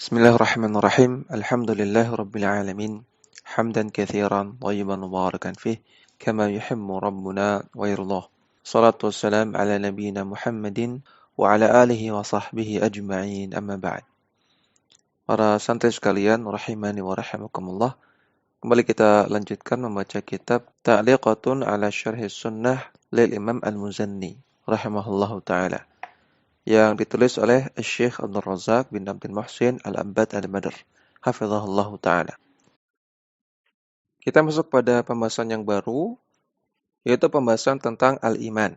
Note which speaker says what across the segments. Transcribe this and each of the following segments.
Speaker 1: Bismillahirrahmanirrahim. Alhamdulillahi rabbil alamin. Hamdan katsiran thayyiban mubarakan fih kama yuhibbu rabbuna wa yardah. Shalatu wassalam ala nabiyyina Muhammadin wa ala alihi wa sahbihi ajma'in. Amma ba'd. Para santri sekalian, rahimani wa rahimakumullah. Kembali kita lanjutkan membaca kitab Ta'liqatun ala Syarhi Sunnah lil Imam Al-Muzanni rahimahullahu taala, yang ditulis oleh Syekh Abdul Razak bin Abdul Muhsin Al-Abbad Al-Badr hafizahullahu taala. Kita masuk pada pembahasan yang baru, yaitu pembahasan tentang al-iman.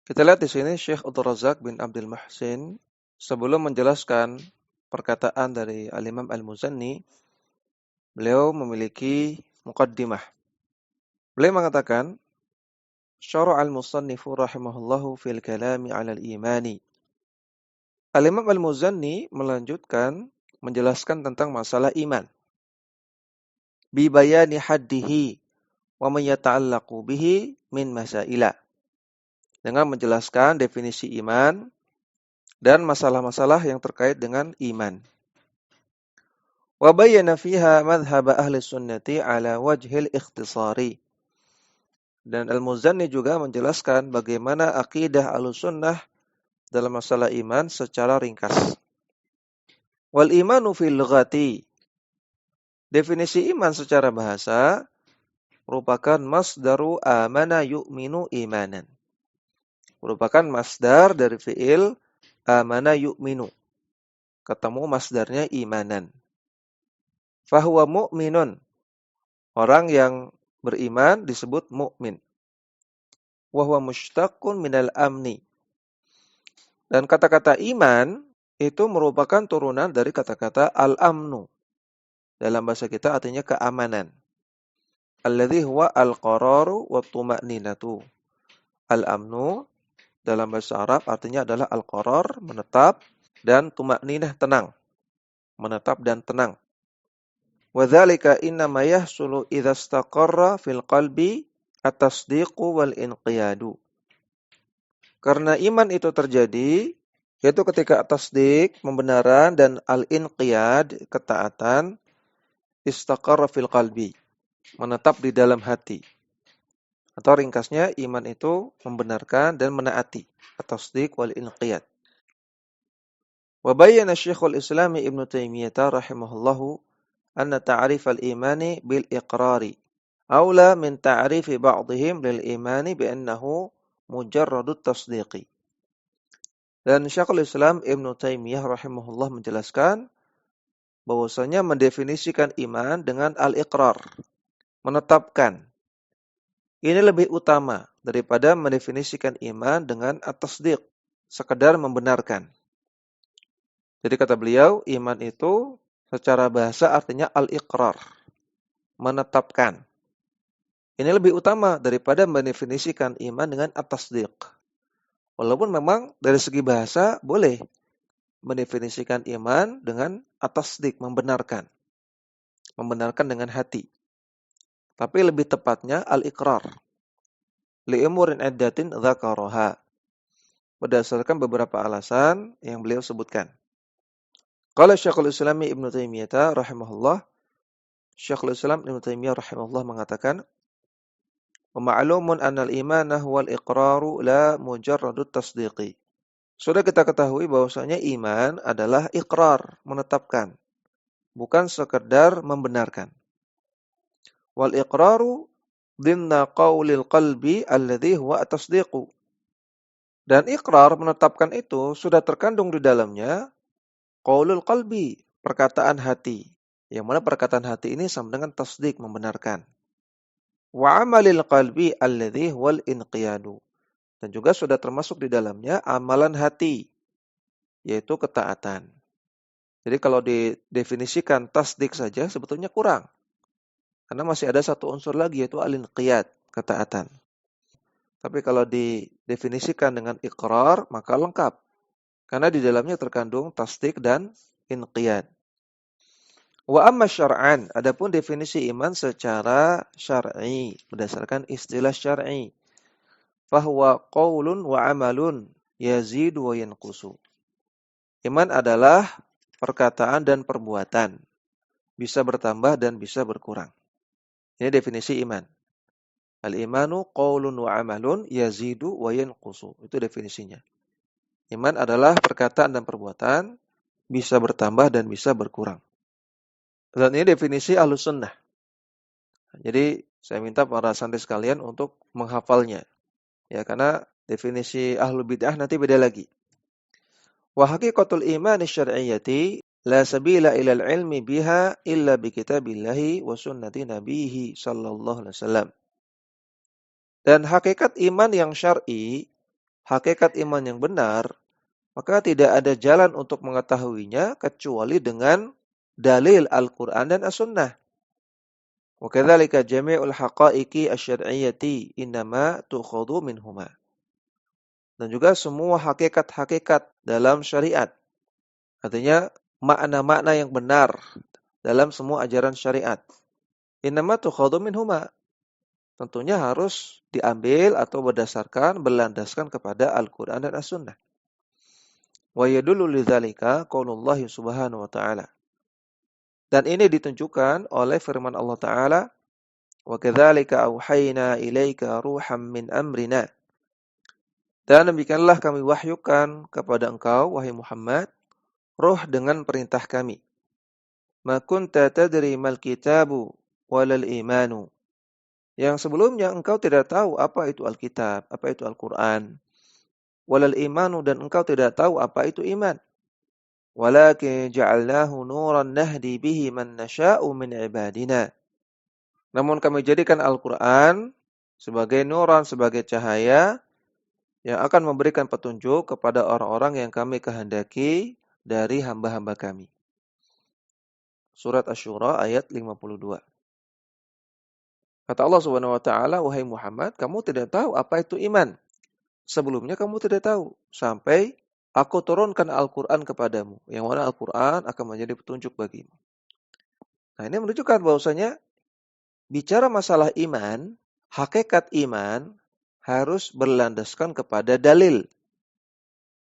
Speaker 1: Kita lihat di sini Syekh Abdul Razak bin Abdul Muhsin sebelum menjelaskan perkataan dari Al-Imam Al-Muzanni, beliau memiliki muqaddimah. Beliau mengatakan, Syara' al-musannifu rahimahullahu fil kalami 'ala al-imani. Al-Imam Al-Muzanni melanjutkan menjelaskan tentang masalah iman. Bi bayani haddihi wa man yata'allaqu bihi min masaila. Dengan menjelaskan definisi iman dan masalah-masalah yang terkait dengan iman. Wa bayyana fiha madhhab ahli sunnati ala wajhil ikhtisari. Dan Al-Muzanni juga menjelaskan bagaimana akidah Ahlussunnah dalam masalah iman secara ringkas. Wal imanu fil lughati. Definisi iman secara bahasa merupakan masdaru amana yu'minu imanan. Merupakan masdar dari fi'il amana yu'minu. Ketemu masdarnya imanan. Fahuwa mu'minun. Orang yang beriman disebut mukmin. Wa huwa mushtaqun minal amni. Dan kata-kata iman itu merupakan turunan dari kata-kata al-amnu. Dalam bahasa kita artinya keamanan. Alladzi huwa al-qararu wa tuma'ninatu. Al-amnu dalam bahasa Arab artinya adalah al-qarar, menetap, dan tuma'ninah, tenang. Menetap dan tenang. Wa dzalika innama yahsulu idza istaqarra fil qalbi at-tasdiqu wal inqiyadu. Karena iman itu terjadi yaitu ketika at-tasdiq, pembenaran, dan al-inqiyad, ketaatan, istaqarra fil qalbi, menetap di dalam hati. Atau ringkasnya, iman itu membenarkan dan menaati, at-tasdiq wal inqiyad. Wa bayyana Syekhul Islam Ibnu Taimiyah rahimahullahu anna ta'rif al-imani bil iqrari aula min ta'rifi ba'dihim lil imani bi annahu mujarradut tasdiqi. Dan Syekhul Islam Ibnu Taimiyah rahimahullah menjelaskan bahwasanya mendefinisikan iman dengan al-iqrar, menetapkan, ini lebih utama daripada mendefinisikan iman dengan at-tasdiq, sekedar membenarkan. Jadi kata beliau, iman itu secara bahasa artinya al-iqrar, menetapkan. Ini lebih utama daripada mendefinisikan iman dengan at-tasdiq. Walaupun memang dari segi bahasa boleh mendefinisikan iman dengan at-tasdiq, membenarkan. Membenarkan dengan hati. Tapi lebih tepatnya al-iqrar. Li'umurin iddatin dzakaraha. Berdasarkan beberapa alasan yang beliau sebutkan. Qala Syekhul Islam Ibnu Taimiyah rahimahullah, Syekhul Islam Ibnu Taimiyah rahimahullah mengatakan, "Wa ma'lumun anna al-imana huwa al-iqraru la mujarradut tasdiqi." Sudah kita ketahui bahwasanya iman adalah iqrar, menetapkan, bukan sekedar membenarkan. Wal iqraru dhinna qaulil qalbi alladhi huwa at-tasdiqu. Dan iqrar, menetapkan itu sudah terkandung di dalamnya qaulul qalbi, perkataan hati. Yang mana perkataan hati ini sama dengan tasdik, membenarkan. Wa amalil qalbi alladhi huwal inqiyadu. Dan juga sudah termasuk di dalamnya amalan hati, yaitu ketaatan. Jadi kalau didefinisikan tasdik saja sebetulnya kurang. Karena masih ada satu unsur lagi, yaitu al-inqiyad, ketaatan. Tapi kalau didefinisikan dengan iqrar, maka lengkap. Karena di dalamnya terkandung tasdik dan inqiyad. Wa amma syar'an, adapun definisi iman secara syar'i, berdasarkan istilah syar'i. Fahuwa qaulun wa amalun yazidu wa yanqusu. Iman adalah perkataan dan perbuatan. Bisa bertambah dan bisa berkurang. Ini definisi iman. Al-imanu qaulun wa amalun yazidu wa yanqusu. Itu definisinya. Iman adalah perkataan dan perbuatan, bisa bertambah dan bisa berkurang. Dan ini definisi Ahlus Sunnah. Jadi saya minta para santri sekalian untuk menghafalnya. Ya, karena definisi Ahlul Bid'ah nanti beda lagi. Wa haqiqatul iman syar'iyyati la sabila ilal ilmi biha illa bi kitabillahi wa sunnati nabihi sallallahu alaihi wasallam. Dan hakikat iman yang syar'i, hakikat iman yang benar, maka tidak ada jalan untuk mengetahuinya kecuali dengan dalil Al-Quran dan As-Sunnah. Wa kadzalika jami'ul haqa'iqi asy-syar'iyyati innama tu'khadhu minhuma. Dan juga semua hakikat-hakikat dalam syariat. Artinya makna-makna yang benar dalam semua ajaran syariat. Innama tu'khadhu minhuma. Tentunya harus diambil atau berdasarkan, berlandaskan kepada Al-Quran dan As-Sunnah. Wa yadullu lidzalika qaulullah subhanahu wa ta'ala. Dan ini ditunjukkan oleh firman Allah Ta'ala, wa kadzalika auhayna ilaika ruham min amrina. Dan demikianlah kami wahyukan kepada engkau, wahai Muhammad, roh dengan perintah kami. Ma kunta tadri mal kitabu walal imanu. Yang sebelumnya engkau tidak tahu apa itu Alkitab, apa itu Al-Quran. Walal imanu, dan engkau tidak tahu apa itu iman. Walakin ja'alnahu nuran nahdi bihi man nasha'u min ibadina. Namun kami jadikan Al-Quran sebagai nuran, sebagai cahaya yang akan memberikan petunjuk kepada orang-orang yang kami kehendaki dari hamba-hamba kami. Surat Asy-Syura ayat 52. Kata Allah Subhanahu wa taala, wahai Muhammad, kamu tidak tahu apa itu iman. Sebelumnya kamu tidak tahu sampai aku turunkan Al-Quran kepadamu, yang mana Al-Quran akan menjadi petunjuk bagimu. Nah, ini menunjukkan bahwasanya bicara masalah iman, hakikat iman harus berlandaskan kepada dalil.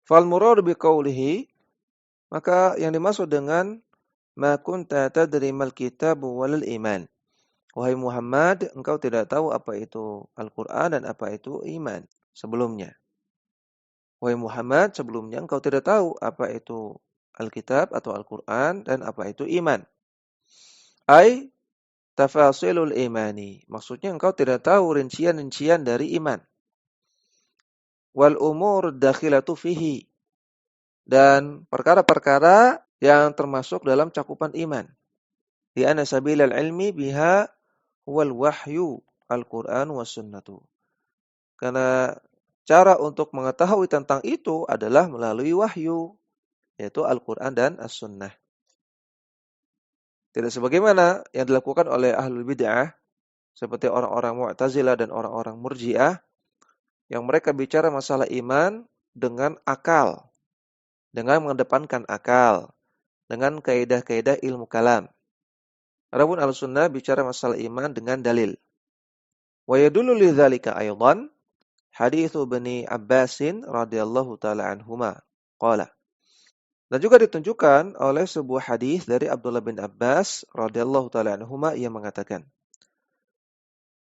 Speaker 1: Fal murad biqaulihi, maka yang dimaksud dengan ma kunta tadri mal kitab walal iman. Wahai Muhammad, engkau tidak tahu apa itu Al-Quran dan apa itu iman sebelumnya. Wahai Muhammad, sebelumnya engkau tidak tahu apa itu Alkitab atau Al-Quran dan apa itu iman. Ai tafasilul imani. Maksudnya engkau tidak tahu rincian-rincian dari iman. Wal umur dakhilatu fihi. Dan perkara-perkara yang termasuk dalam cakupan iman. Di anna sabilal ilmi biha wal wahyu Al-Quran was sunnatu. Karena cara untuk mengetahui tentang itu adalah melalui wahyu, yaitu Al-Quran dan As-Sunnah. Tidak sebagaimana yang dilakukan oleh Ahlul Bid'ah, seperti orang-orang Mu'tazilah dan orang-orang Murji'ah, yang mereka bicara masalah iman dengan akal, dengan mengedepankan akal, dengan kaidah-kaidah ilmu kalam. Adapun Al-Sunnah bicara masalah iman dengan dalil. Wa yadullu lidzalika aydan haditsu Bani Abbasin radhiyallahu taala anhuma qala. Dan juga ditunjukkan oleh sebuah hadis dari Abdullah bin Abbas radhiyallahu taala anhuma yang mengatakan,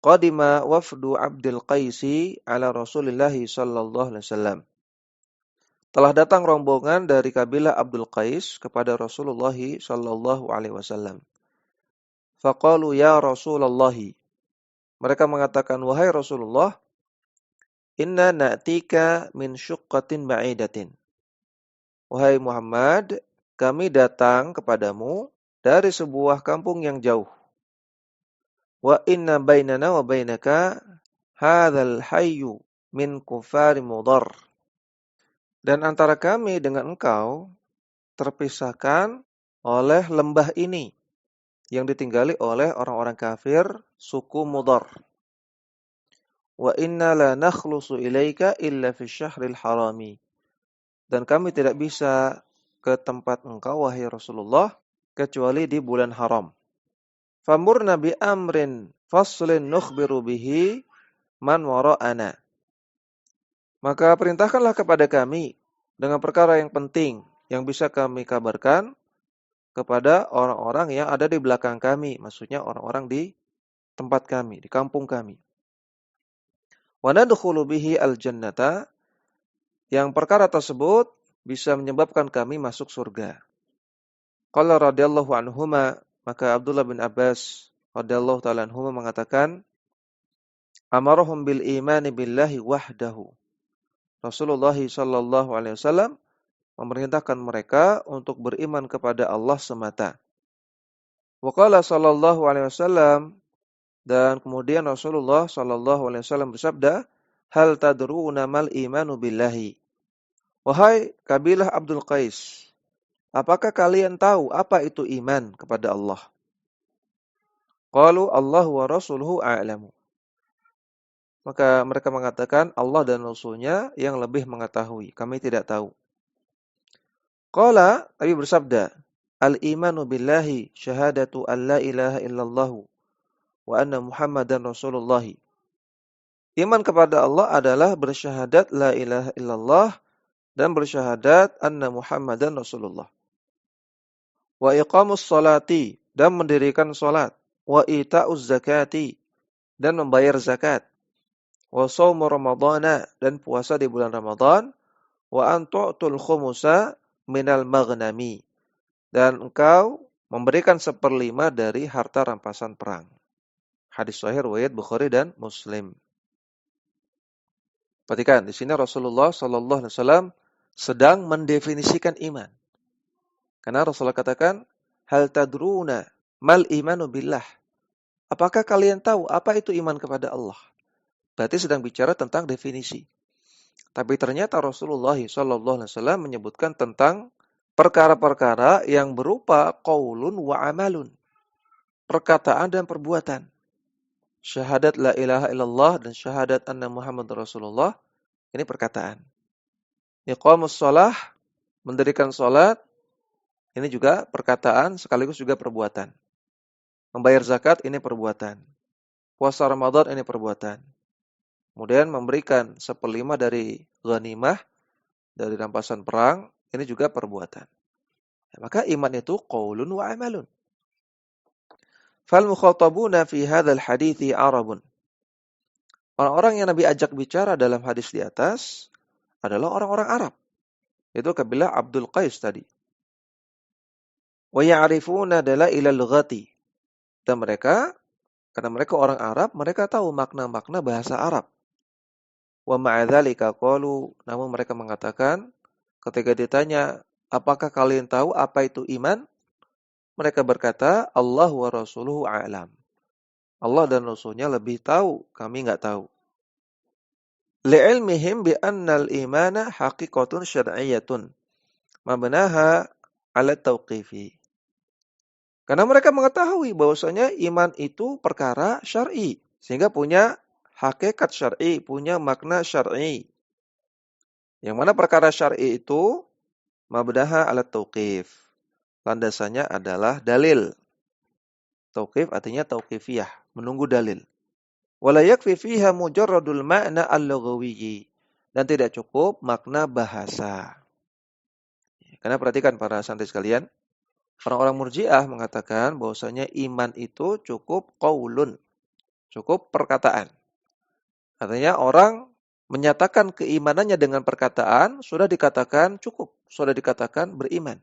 Speaker 1: qadima wafdu Abdul Qaisi ala Rasulillah sallallahu alaihi wasallam. Telah datang rombongan dari kabilah Abdul Qais kepada Rasulullah sallallahu alaihi wasallam. Faqalu ya Rasulullah. Mereka mengatakan, wahai Rasulullah, inna na'tika min syuqqatin ba'idatin. Wahai Muhammad, kami datang kepadamu dari sebuah kampung yang jauh. Wa inna bainana wa bainaka hadzal hayyu min kufari mudar. Dan antara kami dengan engkau terpisahkan oleh lembah ini yang ditinggali oleh orang-orang kafir suku Mudar. Wa inna la nakhlusu ilaika illa fi syahril harami. Dan kami tidak bisa ke tempat engkau, wahai Rasulullah, kecuali di bulan haram. Famurna bi amrin faslin nukhbiru bihi man wara'ana. Maka perintahkanlah kepada kami dengan perkara yang penting yang bisa kami kabarkan kepada orang-orang yang ada di belakang kami, maksudnya orang-orang di tempat kami, di kampung kami. Wa nadkhulu bihi al-jannata, yang perkara tersebut bisa menyebabkan kami masuk surga. Qala radhiyallahu anhuma, maka Abdullah bin Abbas radhiyallahu ta'ala anhuma mengatakan, amarahum bil imani billahi wahdahu. Rasulullah sallallahu alaihi wasallam memerintahkan mereka untuk beriman kepada Allah semata. Wa qala sallallahu alaihi wasallam, dan kemudian Rasulullah sallallahu alaihi wasallam bersabda, hal tadruna mal imanu billahi. Wahai kabilah Abdul Qais, apakah kalian tahu apa itu iman kepada Allah? Qalu Allah wa rasuluhu a'lamu. Maka mereka mengatakan Allah dan Rasulnya yang lebih mengetahui. Kami tidak tahu. Qala, Nabi bersabda, al-imanu billahi syahadatu an la ilaha illallah wa anna Muhammadan Rasulullah. Iman kepada Allah adalah bersyahadat la ilaha illallah dan bersyahadat anna Muhammadan Rasulullah. Wa iqamus salati, dan mendirikan salat. Wa ita'uz zakati, dan membayar zakat. Wa shaumu ramadhana, dan puasa di bulan Ramadan. Wa an tu'tul khumusa minal maghnami, dan engkau memberikan 1/5 dari harta rampasan perang. Hadis sahih riwayat Bukhari dan Muslim. Perhatikan, di sini Rasulullah sallallahu alaihi wasallam sedang mendefinisikan iman. Karena Rasulullah katakan, hal tadruna mal imanu billah. Apakah kalian tahu apa itu iman kepada Allah? Berarti sedang bicara tentang definisi. Tapi ternyata Rasulullah sallallahu alaihi wasallam menyebutkan tentang perkara-perkara yang berupa qaulun wa amalun. Perkataan dan perbuatan. Syahadat la ilaha illallah dan syahadat anna Muhammad Rasulullah, ini perkataan. Iqamus shalah, mendirikan salat, ini juga perkataan sekaligus juga perbuatan. Membayar zakat, ini perbuatan. Puasa Ramadan, ini perbuatan. Kemudian memberikan 1/5 dari ghanimah, dari rampasan perang, ini juga perbuatan. Maka iman itu qaulun wa amalun. Fal mukhatabuna fi hadzal hadithi Arabun. Orang-orang yang Nabi ajak bicara dalam hadis di atas adalah orang-orang Arab. Itu kabilah Abdul Qais tadi. Wa ya'rifuna dalailal lughati. Dan mereka, karena mereka orang Arab, mereka tahu makna-makna bahasa Arab. Wa ma'adzalika qalu, namun mereka mengatakan ketika ditanya, apakah kalian tahu apa itu iman? Mereka berkata, Allah wa rasuluhu a'lam. Allah dan Rasulnya lebih tahu, kami enggak tahu. Li'ilmihim bi annal imana haqiqatun syar'iyyatun mabnaha 'ala tauqifi. Karena mereka mengetahui bahwasanya iman itu perkara syar'i, sehingga punya hakikat syar'i, punya makna syar'i. Yang mana perkara syar'i itu mabnaha 'ala tauqif. Landasannya adalah dalil. Tauqif artinya tauqifiyah, menunggu dalil. Wala yakfi fiha mujarradul ma'na al-lughawiyyi, dan tidak cukup makna bahasa. Karena perhatikan para santri sekalian, orang-orang Murji'ah mengatakan bahwasanya iman itu cukup qaulun, cukup perkataan. Artinya orang menyatakan keimanannya dengan perkataan sudah dikatakan cukup, sudah dikatakan beriman.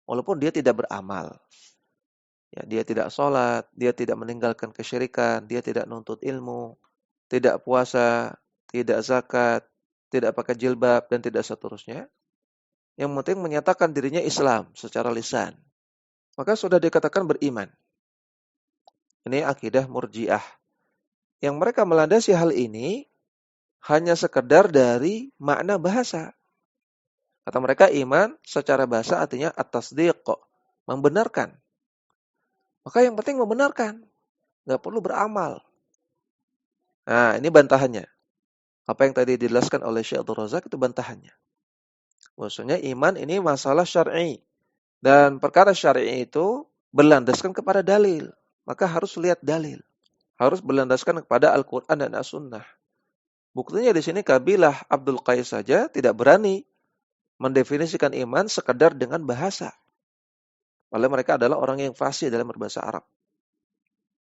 Speaker 1: Walaupun dia tidak beramal. Ya, dia tidak sholat, dia tidak meninggalkan kesyirikan, dia tidak nuntut ilmu, tidak puasa, tidak zakat, tidak pakai jilbab, dan tidak seterusnya. Yang penting menyatakan dirinya Islam secara lisan. Maka sudah dikatakan beriman. Ini akidah Murji'ah. Yang mereka melandasi hal ini hanya sekedar dari makna bahasa. Kata mereka iman secara bahasa artinya at-tasdiq, membenarkan. Maka yang penting membenarkan, nggak perlu beramal. Nah, ini bantahannya. Apa yang tadi dijelaskan oleh Syekh Abdul Razak itu bantahannya. Maksudnya iman ini masalah syar'i. Dan perkara syar'i itu berlandaskan kepada dalil. Maka harus lihat dalil. Harus berlandaskan kepada Al-Quran dan As-Sunnah. Buktinya di sini kabilah Abdul Qais saja tidak berani mendefinisikan iman sekedar dengan bahasa. Padahal mereka adalah orang yang fasih dalam berbahasa Arab.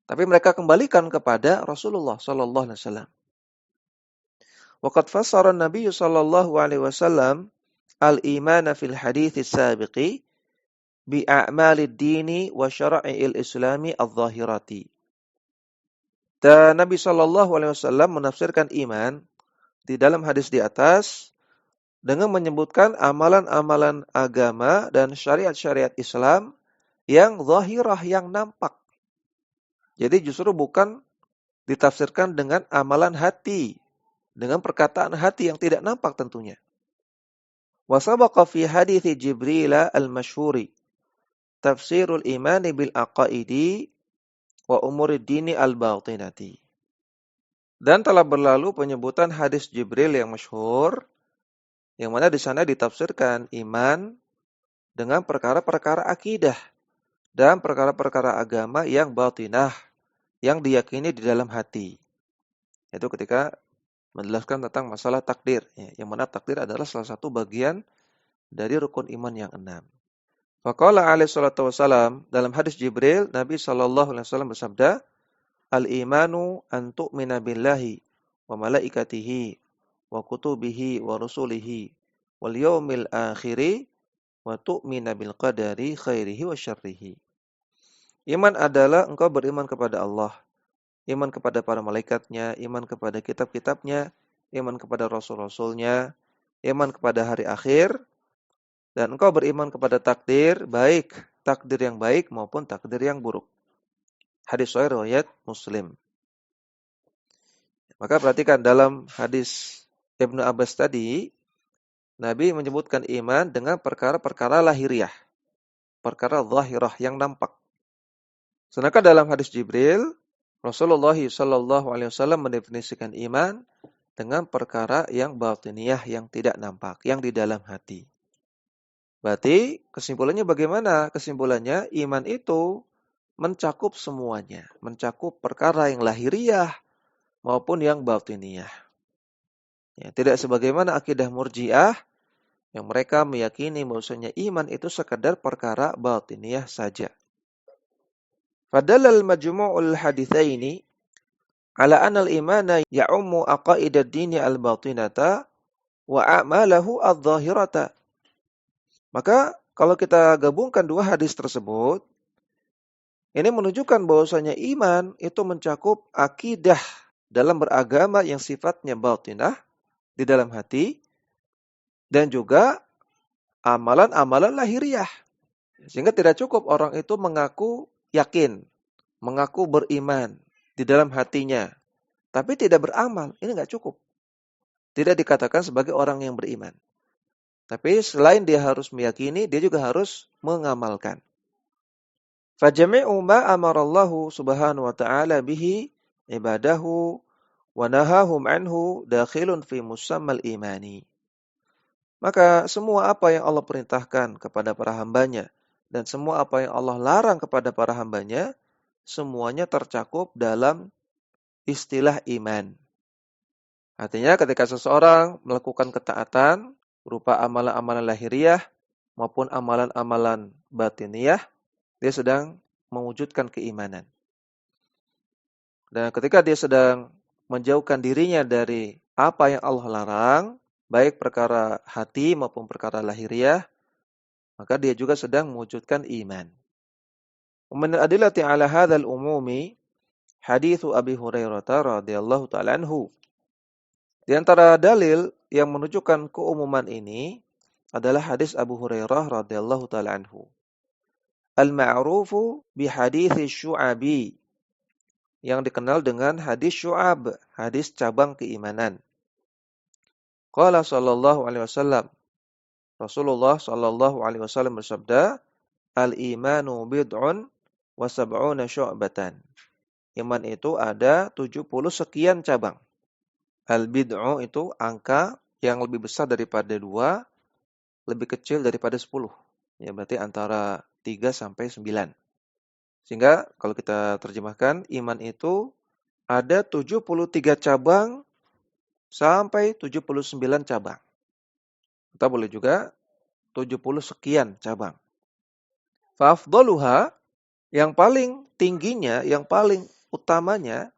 Speaker 1: Tapi mereka kembalikan kepada Rasulullah sallallahu alaihi wasallam. Waqad fassara Nabi sallallahu alaihi wasallam al-imana fil hadits sabiqi bi a'malid dini wa syara'il islami adh-dhahirati. Dan Nabi sallallahu alaihi wasallam menafsirkan iman di dalam hadis di atas dengan menyebutkan amalan-amalan agama dan syariat-syariat Islam yang zahirah, yang nampak. Jadi justru bukan ditafsirkan dengan amalan hati, dengan perkataan hati yang tidak nampak tentunya. Wa sabaqa fi hadithi Jibril al-masyhuri tafsirul imani bil aqaidi wa umurid dini al-batinati. Dan telah berlalu penyebutan hadis Jibril yang masyhur, yang mana di sana ditafsirkan iman dengan perkara-perkara akidah dan perkara-perkara agama yang batinah, yang diyakini di dalam hati. Itu ketika menjelaskan tentang masalah takdir, yang mana takdir adalah salah satu bagian dari rukun iman yang 6. Faqala alaihi salatu wassalam, dalam hadis Jibril, Nabi sallallahu alaihi wasallam bersabda, "Al-imanu an tu'mina billahi wa malaikatihi wa kutubihi wa rusulihi wal yaumil akhiri wa tu'mina bil qadari khairihi wa syarrihi." Iman adalah engkau beriman kepada Allah, iman kepada para malaikatnya, iman kepada kitab-kitabnya, iman kepada rasul-rasulnya, iman kepada hari akhir, dan engkau beriman kepada takdir, baik takdir yang baik maupun takdir yang buruk. Hadis sahih riwayat Muslim. Maka perhatikan dalam hadis Ibnu Abbas tadi, Nabi menyebutkan iman dengan perkara-perkara lahiriah, perkara zahirah yang nampak. Sedangkan dalam hadis Jibril, Rasulullah sallallahu alaihi wasallam mendefinisikan iman dengan perkara yang batiniyah, yang tidak nampak, yang di dalam hati. Berarti kesimpulannya bagaimana? Kesimpulannya iman itu mencakup semuanya, mencakup perkara yang lahiriah maupun yang batiniyah. Ya, tidak sebagaimana akidah Murji'ah yang mereka meyakini bahwasanya iman itu sekadar perkara batiniyah saja. Fadallal majmu'ul haditsaini ala anna al-imana ya'ummu aqaidad dini al-batinata wa a'malahu adh-dhahirata. Maka kalau kita gabungkan dua hadis tersebut, ini menunjukkan bahwasanya iman itu mencakup akidah dalam beragama yang sifatnya batinah di dalam hati dan juga amalan-amalan lahiriah. Sehingga tidak cukup orang itu mengaku yakin, mengaku beriman di dalam hatinya, tapi tidak beramal. Ini nggak cukup. Tidak dikatakan sebagai orang yang beriman. Tapi selain dia harus meyakini, dia juga harus mengamalkan. Fajami'u ma amarallahu subhanahu wa ta'ala bihi ibadahu wa nahahum anhu dakhilun fi musammal imani. Maka semua apa yang Allah perintahkan kepada para hambanya dan semua apa yang Allah larang kepada para hambanya, semuanya tercakup dalam istilah iman. Artinya ketika seseorang melakukan ketaatan berupa amalan-amalan lahiriah maupun amalan-amalan batiniyah, dia sedang mewujudkan keimanan. Dan ketika dia sedang menjauhkan dirinya dari apa yang Allah larang, baik perkara hati maupun perkara lahiriah, maka dia juga sedang mewujudkan iman. Min adillati ala hadzal umumi haditsu Abi Hurairah radhiyallahu ta'ala anhu. Di antara dalil yang menunjukkan keumuman ini adalah hadis Abu Hurairah radhiyallahu ta'ala anhu. Al-ma'rufu bi hadits syu'abi, yang dikenal dengan hadis syu'ab, hadis cabang keimanan. Qala sallallahu alaihi wasallam, Rasulullah sallallahu alaihi wasallam bersabda, "Al-imanu bid'un wa sab'una syu'batan." Iman itu ada 70 sekian cabang. Al-bid'u itu angka yang lebih besar daripada 2, lebih kecil daripada 10. Ya, berarti antara 3 sampai 9. Sehingga kalau kita terjemahkan, iman itu ada 73 cabang sampai 79 cabang. Kita boleh juga 70 sekian cabang. Fa afdaluha, yang paling tingginya, yang paling utamanya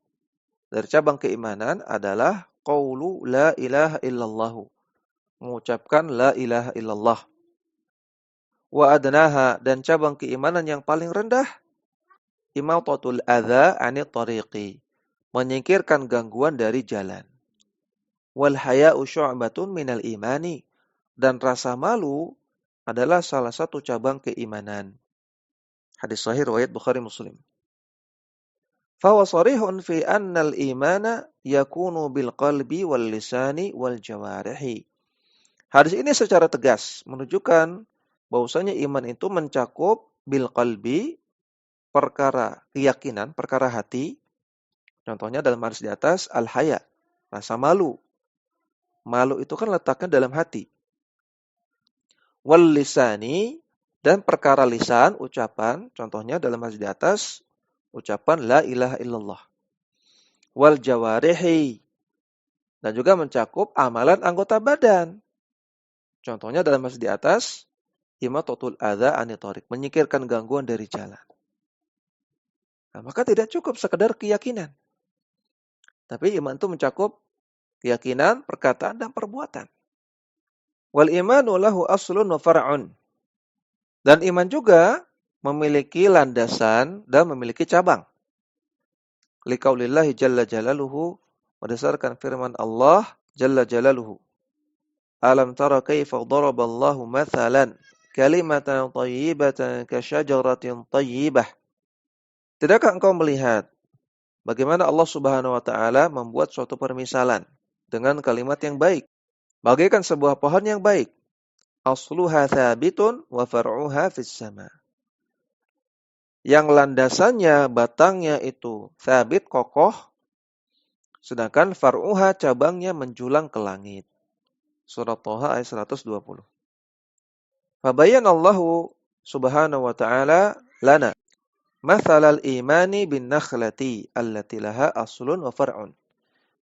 Speaker 1: dari cabang keimanan adalah qaulu la ilaha illallah, mengucapkan la ilaha illallah. Wa adnaha, dan cabang keimanan yang paling rendah, imatatul adza 'anit tariqi, menyingkirkan gangguan dari jalan. Wal haya'u syu'batun minal imani, dan rasa malu adalah salah satu cabang keimanan. Hadis sahih riwayat Bukhari Muslim. Fahuwa sharihun fi annal imana yakunu bil qalbi wal lisani wal jawarihi. Hadis ini secara tegas menunjukkan bahwasanya iman itu mencakup bil qalbi, perkara keyakinan, perkara hati. Contohnya dalam hadis di atas, al-haya, rasa malu. Malu itu kan letaknya dalam hati. Wal lisani, dan perkara lisan, ucapan. Contohnya dalam hadis di atas, ucapan la ilaha illallah. Wal jawarihi, dan juga mencakup amalan anggota badan. Contohnya dalam hadis di atas, imatatul adza anit thariq, menyingkirkan gangguan dari jalan. Nah, maka tidak cukup sekedar keyakinan. Tapi iman itu mencakup keyakinan, perkataan, dan perbuatan. Wal imanu lahu aslun wa far'un. Dan iman juga memiliki landasan dan memiliki cabang. Liqaulillahi jalla jalaluhu, berdasarkan firman Allah jalla jalaluhu. Alam tara kaifa daraballahu mathalan kalimatan thayyibatan kasyajaratin thayyibah. Tidakkah engkau melihat bagaimana Allah Subhanahu wa taala membuat suatu permisalan dengan kalimat yang baik, bagaikan sebuah pohon yang baik. Asluha thabitun wa far'uha fis sama. Yang landasannya, batangnya itu thabit, kokoh, sedangkan far'uha, cabangnya menjulang ke langit. Surat Thaha ayat 120. Fabayyanallahu subhanahu wa ta'ala lana mathalal imani bin nakhlati allati laha aslun wa far'un.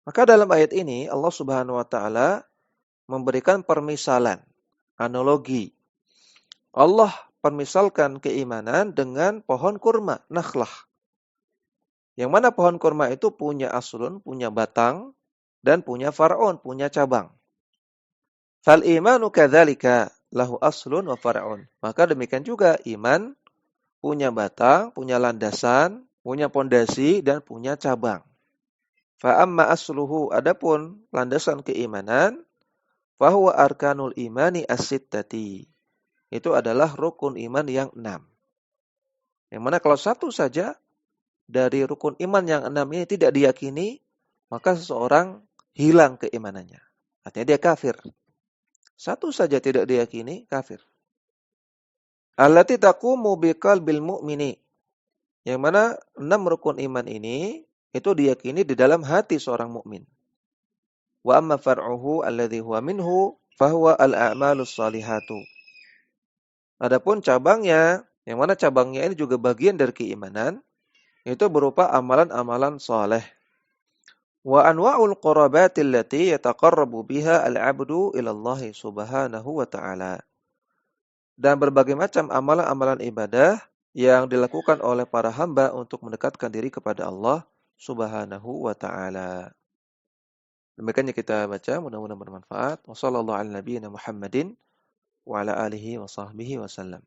Speaker 1: Maka dalam ayat ini Allah Subhanahu wa taala memberikan permisalan, analogi. Allah permisalkan keimanan dengan pohon kurma, nakhlah. Yang mana pohon kurma itu punya aslun, punya batang, dan punya far'un, punya cabang. Fal imanu kadzalika lahu aslun wa far'un. Maka demikian juga iman punya batang, punya landasan, punya pondasi, dan punya cabang. Fa amma asluhu, adapun landasan keimanan, fahuwa arkanul imani as-sittati. Itu adalah rukun iman yang 6. Yang mana kalau satu saja dari rukun iman yang 6 ini tidak diyakini, maka seseorang hilang keimanannya. Artinya dia kafir. Satu saja tidak diyakini, kafir. Allati taqumu biqalbil mu'mini. Yang mana 6 rukun iman ini itu diyakini di dalam hati seorang mukmin. Wa amma far'uhu alladhi huwa minhu fahuwa al-a'malus salihatu. Adapun cabangnya, yang mana cabangnya ini juga bagian dari keimanan, itu berupa amalan-amalan saleh. Wa anwa'ul qurabati allati yataqarrabu biha al-'abdu ila Allah subhanahu wa ta'ala. Dan berbagai macam amalan-amalan ibadah yang dilakukan oleh para hamba untuk mendekatkan diri kepada Allah subhanahu wa ta'ala. Demikian yang kita baca, mudah-mudahan bermanfaat. Wassallallahu ala nabiyyina Muhammadin wa ala alihi wa sahbihi wasallam.